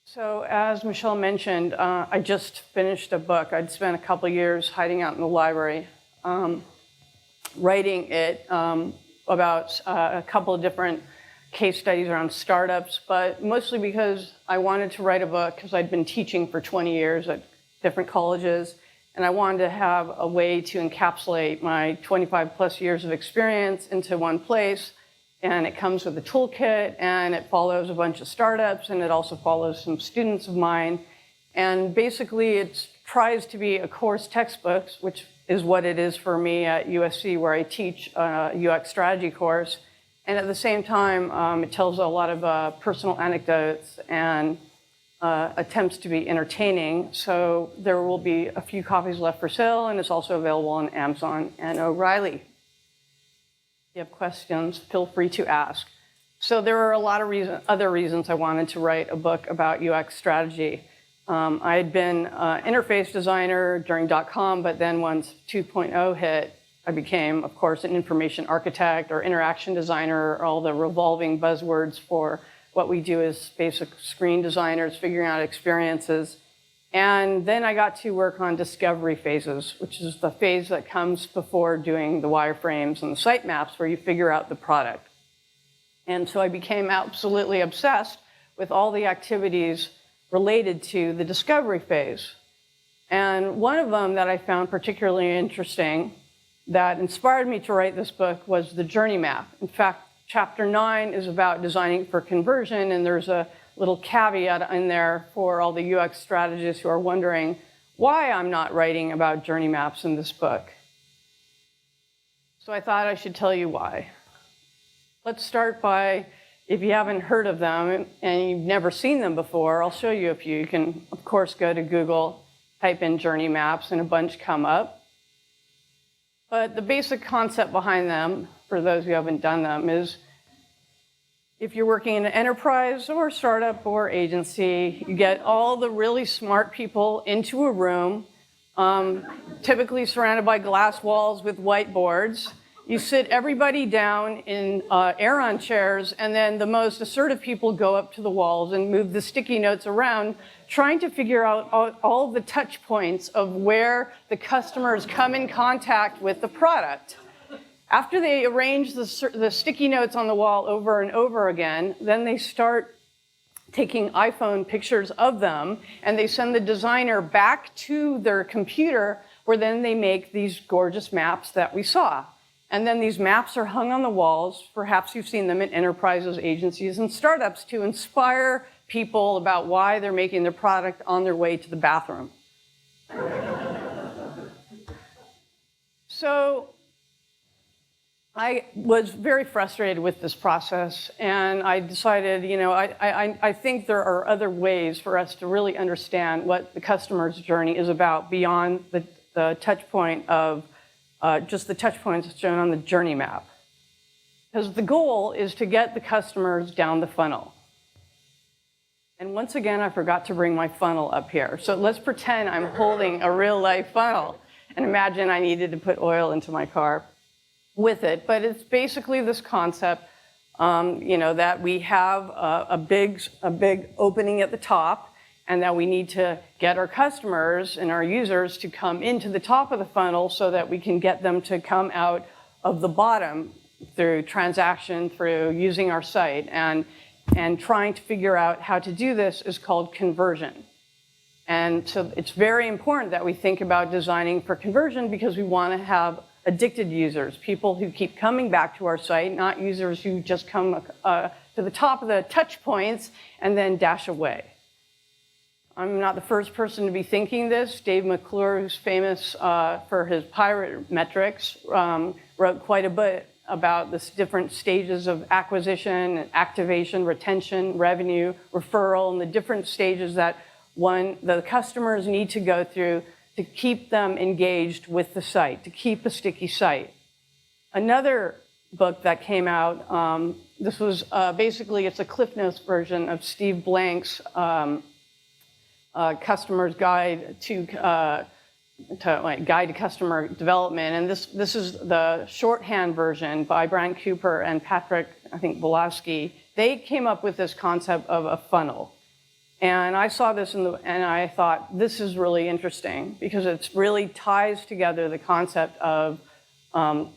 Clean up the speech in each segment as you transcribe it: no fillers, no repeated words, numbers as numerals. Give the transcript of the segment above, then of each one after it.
So as Michelle mentioned, I just finished a book. I'd spent a couple years hiding out in the library, writing it about a couple of different case studies around startups, but mostly because I wanted to write a book because I'd been teaching for 20 years at different colleges, and I wanted to have a way to encapsulate my 25 plus years of experience into one place. And it comes with a toolkit, and it follows a bunch of startups, and it also follows some students of mine. And basically, it tries to be a course textbook, which is what it is for me at USC, where I teach a UX strategy course. And at the same time, it tells a lot of personal anecdotes and attempts to be entertaining. So there will be a few copies left for sale, and it's also available on Amazon and O'Reilly. If you have questions, feel free to ask. So there are a lot of other reasons I wanted to write a book about UX strategy. I had been an interface designer during .com, but then once 2.0 hit, I became, of course, an information architect or interaction designer, all the revolving buzzwords for what we do as basic screen designers, figuring out experiences. And then I got to work on discovery phases, which is the phase that comes before doing the wireframes and the sitemaps, where you figure out the product. And so I became absolutely obsessed with all the activities related to the discovery phase. And one of them that I found particularly interesting that inspired me to write this book was the journey map. In fact, chapter 9 is about designing for conversion, and there's a little caveat in there for all the UX strategists who are wondering why I'm not writing about journey maps in this book. So I thought I should tell you why. Let's start by, if you haven't heard of them and you've never seen them before, I'll show you a few. You can, of course, go to Google, type in journey maps, and a bunch come up. But the basic concept behind them, for those who haven't done them, is if you're working in an enterprise or startup or agency, you get all the really smart people into a room, typically surrounded by glass walls with whiteboards. You sit everybody down in air-on chairs, and then the most assertive people go up to the walls and move the sticky notes around, trying to figure out all the touch points of where the customers come in contact with the product. After they arrange the sticky notes on the wall over and over again, then they start taking iPhone pictures of them, and they send the designer back to their computer, where then they make these gorgeous maps that we saw. And then these maps are hung on the walls. Perhaps you've seen them in enterprises, agencies, and startups to inspire people about why they're making their product on their way to the bathroom. So I was very frustrated with this process, and I decided, I think there are other ways for us to really understand what the customer's journey is about beyond the touch point of just the touch points shown on the journey map. Because the goal is to get the customers down the funnel. And once again, I forgot to bring my funnel up here. So let's pretend I'm holding a real life funnel, and imagine I needed to put oil into my car with it. But it's basically this concept, that we have a big opening at the top, and that we need to get our customers and our users to come into the top of the funnel so that we can get them to come out of the bottom through transaction, through using our site. And trying to figure out how to do this is called conversion. And so it's very important that we think about designing for conversion, because we want to have addicted users, people who keep coming back to our site, not users who just come to the top of the touch points and then dash away. I'm not the first person to be thinking this. Dave McClure, who's famous for his pirate metrics, wrote quite a bit about the different stages of acquisition, activation, retention, revenue, referral, and the different stages that the customers need to go through to keep them engaged with the site, to keep a sticky site. Another book that came out, this was basically, it's a Cliff Notes version of Steve Blank's Customer's Guide to Customer Development. And this is the shorthand version by Brian Cooper and Patrick, I think, Bolowski. They came up with this concept of a funnel. And I saw this and I thought, this is really interesting because it really ties together the concept of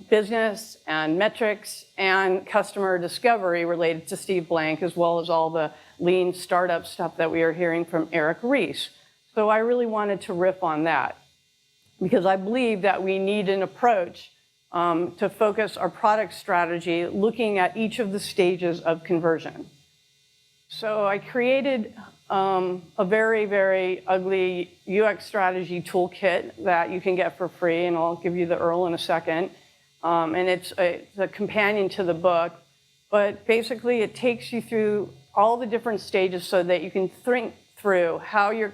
business and metrics and customer discovery related to Steve Blank, as well as all the lean startup stuff that we are hearing from Eric Ries. So I really wanted to riff on that because I believe that we need an approach to focus our product strategy looking at each of the stages of conversion. So I created a very, very ugly UX strategy toolkit that you can get for free, and I'll give you the URL in a second. And it's a companion to the book, but basically it takes you through all the different stages so that you can think through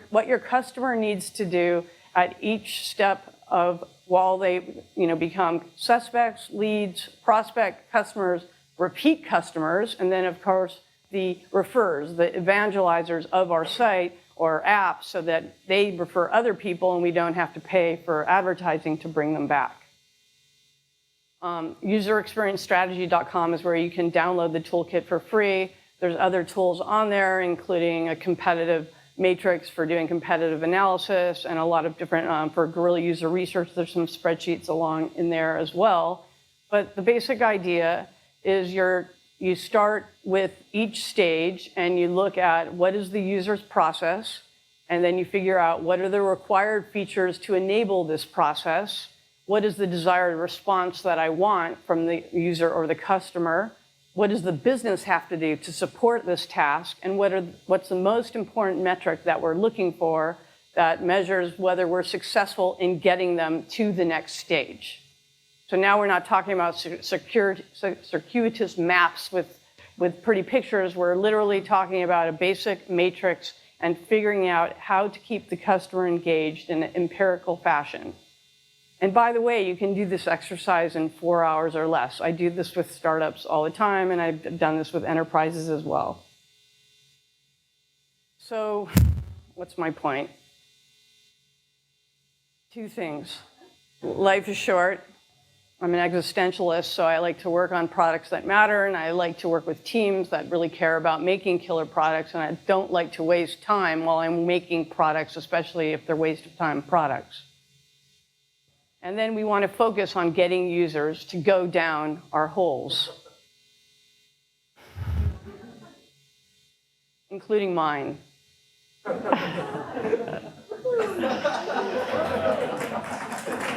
what your customer needs to do at each step of while they become suspects, leads, prospect customers, repeat customers, and then of course the referrers, the evangelizers of our site or app so that they refer other people and we don't have to pay for advertising to bring them back. Userexperiencestrategy.com is where you can download the toolkit for free. There's other tools on there, including a competitive matrix for doing competitive analysis and a lot of different, for guerrilla user research, there's some spreadsheets along in there as well. But the basic idea is you start with each stage and you look at what is the user's process, and then you figure out what are the required features to enable this process, what is the desired response that I want from the user or the customer, what does the business have to do to support this task, and what's the most important metric that we're looking for that measures whether we're successful in getting them to the next stage. So now we're not talking about circuitous maps with pretty pictures. We're literally talking about a basic matrix and figuring out how to keep the customer engaged in an empirical fashion. And by the way, you can do this exercise in 4 hours or less. I do this with startups all the time, and I've done this with enterprises as well. So what's my point? Two things. Life is short. I'm an existentialist, so I like to work on products that matter, and I like to work with teams that really care about making killer products, and I don't like to waste time while I'm making products, especially if they're waste of time products. And then we want to focus on getting users to go down our holes, including mine.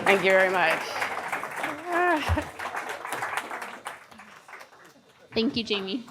Thank you very much. Thank you, Jamie.